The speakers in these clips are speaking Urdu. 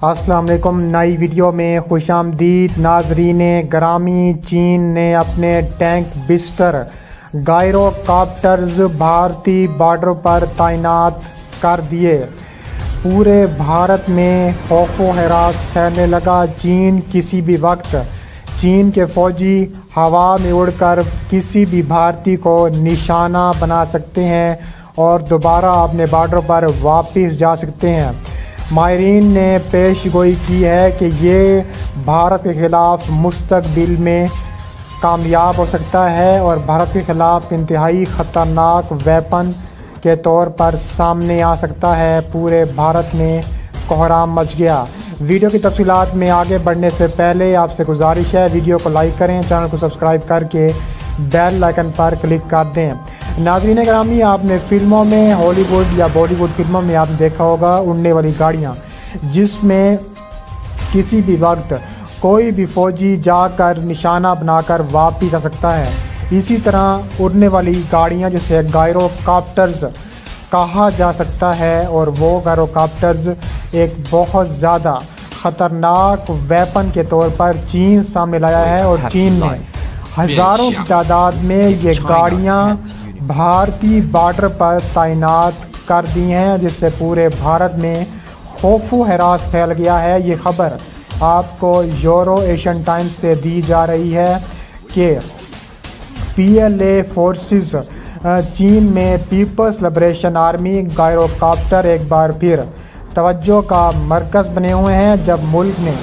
السلام علیکم، نئی ویڈیو میں خوش آمدید ناظرین گرامی۔ چین نے اپنے ٹینک بسٹر گائرو کاپٹرز بھارتی بارڈر پر تعینات کر دیے۔ پورے بھارت میں خوف و ہراس پھیلنے لگا۔ کسی بھی وقت چین کے فوجی ہوا میں اڑ کر کسی بھی بھارتی کو نشانہ بنا سکتے ہیں اور دوبارہ اپنے بارڈر پر واپس جا سکتے ہیں۔ ماہرین نے پیش گوئی کی ہے کہ یہ بھارت کے خلاف مستقبل میں کامیاب ہو سکتا ہے اور بھارت کے خلاف انتہائی خطرناک ویپن کے طور پر سامنے آ سکتا ہے۔ پورے بھارت میں کوہرام مچ گیا۔ ویڈیو کی تفصیلات میں آگے بڑھنے سے پہلے آپ سے گزارش ہے ویڈیو کو لائک کریں، چینل کو سبسکرائب کر کے بیل آئیکن پر کلک کر دیں۔ ناظرین گرامی، آپ نے فلموں میں ہالی ووڈ یا بالی ووڈ فلموں میں آپ نے دیکھا ہوگا اڑنے والی گاڑیاں، جس میں کسی بھی وقت کوئی بھی فوجی جا کر نشانہ بنا کر واپس آ سکتا ہے۔ اسی طرح اڑنے والی گاڑیاں جسے گائرو کاپٹرز کہا جا سکتا ہے، اور وہ گائرو کاپٹرز ایک بہت زیادہ خطرناک ویپن کے طور پر چین سامنے لایا ہے، اور چین نے ہزاروں کی تعداد میں یہ گاڑیاں بھارتی بارڈر پر تعینات کر دی ہیں، جس سے پورے بھارت میں خوف و ہراس پھیل گیا ہے۔ یہ خبر آپ کو یورو ایشین ٹائمز سے دی جا رہی ہے کہ PLA فورسز چین میں پیپلز لبریشن آرمی گائرو کاپٹر ایک بار پھر توجہ کا مرکز بنے ہوئے ہیں، جب ملک نے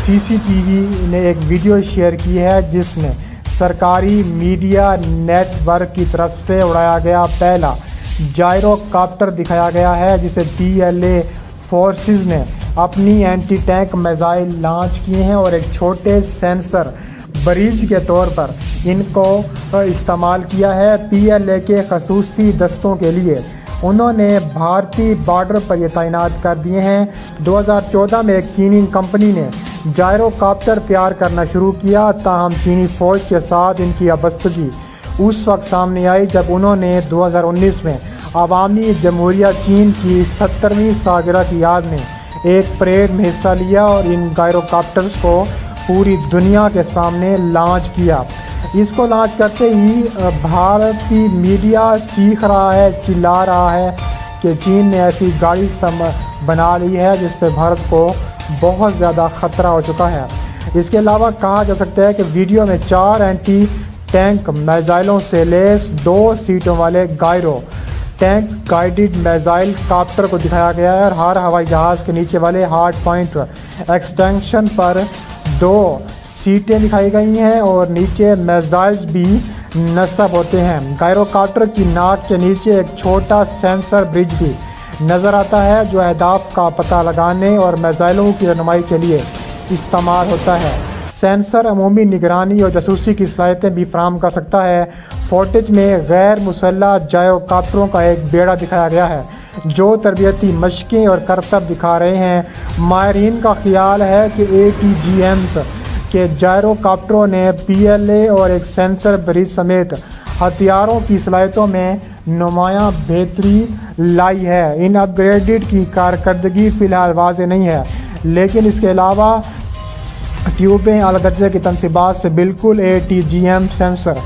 CCTV نے ایک ویڈیو شیئر کی ہے جس میں سرکاری میڈیا نیٹ ورک کی طرف سے اڑایا گیا پہلا جائرو کاپٹر دکھایا گیا ہے، جسے PLA فورسز نے اپنی اینٹی ٹینک میزائل لانچ کیے ہیں اور ایک چھوٹے سینسر بریج کے طور پر ان کو استعمال کیا ہے PLA کے خصوصی دستوں کے لیے۔ انہوں نے بھارتی بارڈر پر یہ تعینات کر دیے ہیں۔ 2014 میں ایک چینی کمپنی نے جائرو کاپٹر تیار کرنا شروع کیا، تاہم چینی فوج کے ساتھ ان کی وابستگی اس وقت سامنے آئی جب انہوں نے 2019 میں عوامی جمہوریہ چین کی 70ویں سالگرہ کی یاد میں ایک پریڈ میں حصہ لیا اور ان گائرو کاپٹرز کو پوری دنیا کے سامنے لانچ کیا۔ اس کو لانچ کرتے ہی بھارتی میڈیا چیخ رہا ہے، چلا رہا ہے کہ چین نے ایسی گاڑی بنا لی ہے جس پہ بھارت کو بہت زیادہ خطرہ ہو چکا ہے۔ اس کے علاوہ کہا جا سکتا ہے کہ ویڈیو میں 4 اینٹی ٹینک میزائلوں سے لیس 2 سیٹوں والے گائرو ٹینک گائیڈڈ میزائل کاپٹر کو دکھایا گیا ہے، اور ہر ہوائی جہاز کے نیچے والے ہارڈ پوائنٹ ایکسٹینشن پر 2 سیٹیں دکھائی گئی ہیں اور نیچے میزائلز بھی نصب ہوتے ہیں۔ گائرو کاپٹر کی ناک کے نیچے ایک چھوٹا سینسر برج بھی نظر آتا ہے جو اہداف کا پتہ لگانے اور میزائلوں کی رہنمائی کے لیے استعمال ہوتا ہے۔ سینسر عمومی نگرانی اور جاسوسی کی صلاحیتیں بھی فراہم کر سکتا ہے۔ فوٹیج میں غیر مسلح جائرو کاپٹروں کا ایک بیڑا دکھایا گیا ہے جو تربیتی مشقیں اور کرتب دکھا رہے ہیں۔ ماہرین کا خیال ہے کہ ATGMs کے جائرو کاپٹروں نے PLA اور ایک سینسر بریج سمیت ہتھیاروں کی صلاحیتوں میں نمایاں بہتری لائی ہے۔ ان اپ گریڈڈ کی کارکردگی فی الحال واضح نہیں ہے، لیکن اس کے علاوہ ٹیوبیں اعلیٰ درجے کی تنصیبات سے بالکل ATGM سینسر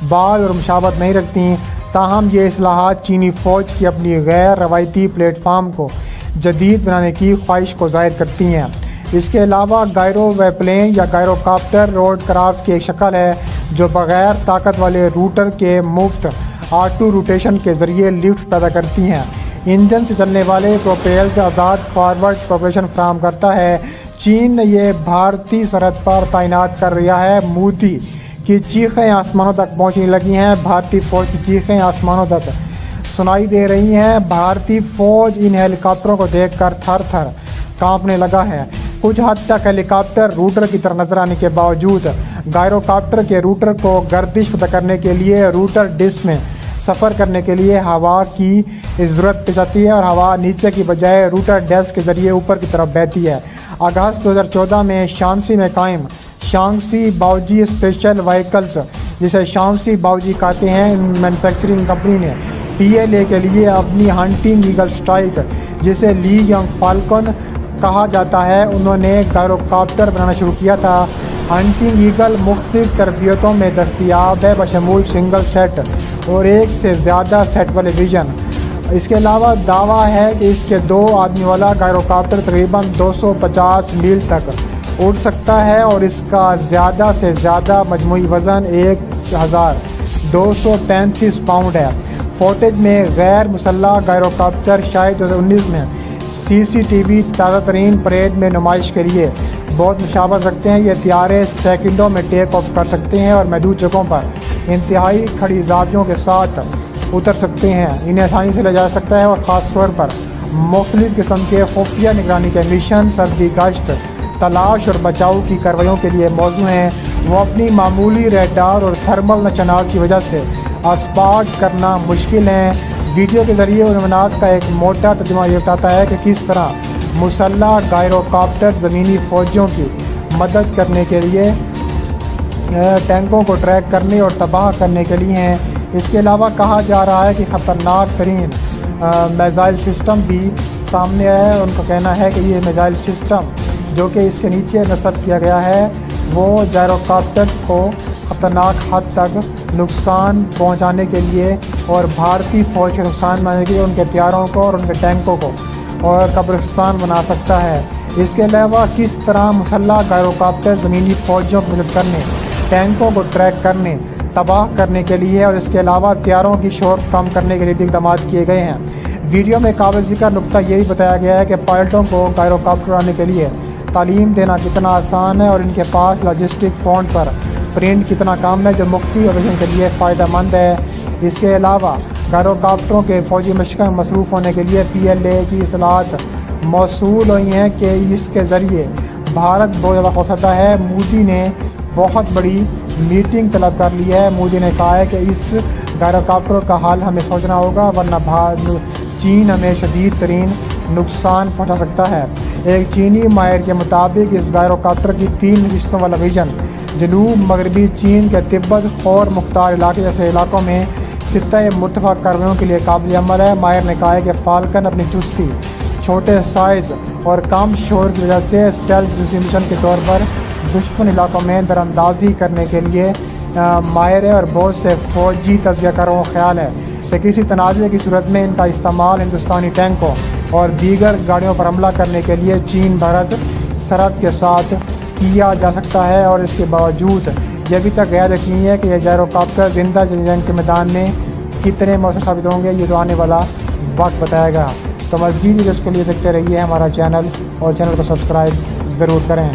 بعض اور مشابہت نہیں رکھتی، تاہم یہ اصلاحات چینی فوج کی اپنی غیر روایتی پلیٹ فارم کو جدید بنانے کی خواہش کو ظاہر کرتی ہیں۔ اس کے علاوہ گائرو ویپلین یا گائرو کاپٹر روڈ کرافٹ کی ایک شکل ہے جو بغیر طاقت والے روٹر کے مفت آٹو روٹیشن کے ذریعے لفٹ پیدا کرتی ہیں۔ انجن سے چلنے والے پروپیل سے آزاد فارورڈ پروپیشن فراہم کرتا ہے۔ چین نے یہ بھارتی سرحد پر تعینات کر رہا ہے۔ مودی کی چیخیں آسمانوں تک پہنچنے لگی ہیں۔ بھارتی فوج کی چیخیں آسمانوں تک سنائی دے رہی ہیں۔ بھارتی فوج ان ہیلی کاپٹروں کو دیکھ کر تھر تھر کانپنے لگا ہے۔ کچھ حد تک ہیلی کاپٹر روٹر کی طرح نظر آنے کے باوجود گائرو کاپٹر کے روٹر کو گردش فتح کرنے کے لیے روٹر ڈسک میں سفر کرنے کے لیے ہوا کی ضرورت پیش آتی ہے، اور ہوا نیچے کی بجائے روٹر ڈسک کے ذریعے اوپر کی طرف بہتی ہے۔ اگست 2014 میں شانسی میں قائم شانگسی باوجی اسپیشل وہیکلز، جسے شانسی باوجی کہتے ہیں، مینوفیکچرنگ کمپنی نے PLA کے لیے اپنی ہنٹنگ ایگل اسٹرائک، جسے لی ینگ فالکن کہا جاتا ہے انہوں نے گائروکاپٹر بنانا شروع کیا تھا۔ ہنٹنگ ایگل مختلف تربیتوں میں دستیاب ہے بشمول سنگل سیٹ اور ایک سے زیادہ سیٹ والے ویژن۔ اس کے علاوہ دعویٰ ہے کہ اس کے 2 آدمی والا گائروکاپٹر تقریباً 250 میل تک اڑ سکتا ہے اور اس کا زیادہ سے زیادہ مجموعی وزن 1235 پاؤنڈ ہے۔ فوٹیج میں غیر مسلح گائروکاپٹر شاید 2019 میں CCTV تازہ ترین پریڈ میں نمائش کے لیے بہت مشابہت رکھتے ہیں۔ یہ طیارے سیکنڈوں میں ٹیک آف کر سکتے ہیں اور محدود جگہوں پر انتہائی کھڑی زاویوں کے ساتھ اتر سکتے ہیں۔ انہیں آسانی سے لے جا سکتا ہے اور خاص طور پر مختلف قسم کے خفیہ نگرانی کے مشن، سردی گشت، تلاش اور بچاؤ کی کارروائیوں کے لیے موزوں ہیں۔ وہ اپنی معمولی ریڈار اور تھرمل نشانات کی وجہ سے اسپاٹ کرنا مشکل ہیں۔ ویڈیو کے ذریعے عنوانات کا ایک موٹا ترجمہ یہ بتاتا ہے کہ کس طرح مسلح گائروکاپٹر زمینی فوجوں کی مدد کرنے کے لیے ٹینکوں کو ٹریک کرنے اور تباہ کرنے کے لیے ہیں۔ اس کے علاوہ کہا جا رہا ہے کہ خطرناک ترین میزائل سسٹم بھی سامنے آیا ہے۔ ان کا کہنا ہے کہ یہ میزائل سسٹم جو کہ اس کے نیچے نصب کیا گیا ہے وہ گائروکاپٹرز کو خطرناک حد تک نقصان پہنچانے کے لیے اور بھارتی فوج کے نقصان پہنچانے کے لیے ان کے طیاروں کو اور ان کے ٹینکوں کو اور قبرستان بنا سکتا ہے۔ اس کے علاوہ کس طرح مسلح گائروکاپٹر زمینی فوجوں کی مدد کرنے، ٹینکوں کو ٹریک کرنے، تباہ کرنے کے لیے اور اس کے علاوہ طیاروں کی شور کم کرنے کے لیے بھی اقدامات کیے گئے ہیں۔ ویڈیو میں قابل ذکر نقطہ یہ بھی بتایا گیا ہے کہ پائلٹوں کو گائروکاپٹر اڑانے کے لیے تعلیم دینا کتنا آسان ہے اور ان کے پاس لاجسٹک فونٹ پر پرنٹ کتنا کام ہے جو مختلف آپریشن کے لیے فائدہ مند ہے۔ اس کے علاوہ گائروکاپٹروں کے فوجی مشقوں میں مصروف ہونے کے لیے PLA کی اصلاحات موصول ہوئی ہیں کہ اس کے ذریعے بھارت بہت زیادہ خوفزدہ ہے۔ مودی نے بہت بڑی میٹنگ طلب کر لی ہے۔ مودی نے کہا ہے کہ اس گائروکاپٹر کا حال ہمیں سوچنا ہوگا ورنہ چین ہمیں شدید ترین نقصان پہنچا سکتا ہے۔ ایک چینی ماہر کے مطابق اس گائروکاپٹر کی 3 نشستوں والا ویژن جنوب مغربی چین کے تبت خور مختار علاقے جیسے علاقوں میں سطح مرتفع کارروائیوں کے لیے قابل عمل ہے۔ ماہر نے کہا ہے کہ فالکن اپنی چستی، چھوٹے سائز اور کم شور کی وجہ سے اسٹیلتھ مشن کے طور پر دشمن علاقوں میں دراندازی کرنے کے لیے ماہر ہے اور بہت سے فوجی تجزیہ کاروں کا خیال ہے کہ کسی تنازع کی صورت میں ان کا استعمال ہندوستانی ٹینکوں اور دیگر گاڑیوں پر حملہ کرنے کے لیے چین بھارت سرحد کے ساتھ کیا جا سکتا ہے اور اس کے باوجود یہ ابھی تک غیر یقینی ہے کہ یہ گائروکاپٹر زندہ جنگ کے میدان میں کتنے مؤثر ثابت ہوں گے۔ یہ تو آنے والا وقت بتائے گا۔ تو مزید اس کے لیے دیکھتے رہیے ہمارا چینل اور چینل کو سبسکرائب ضرور کریں۔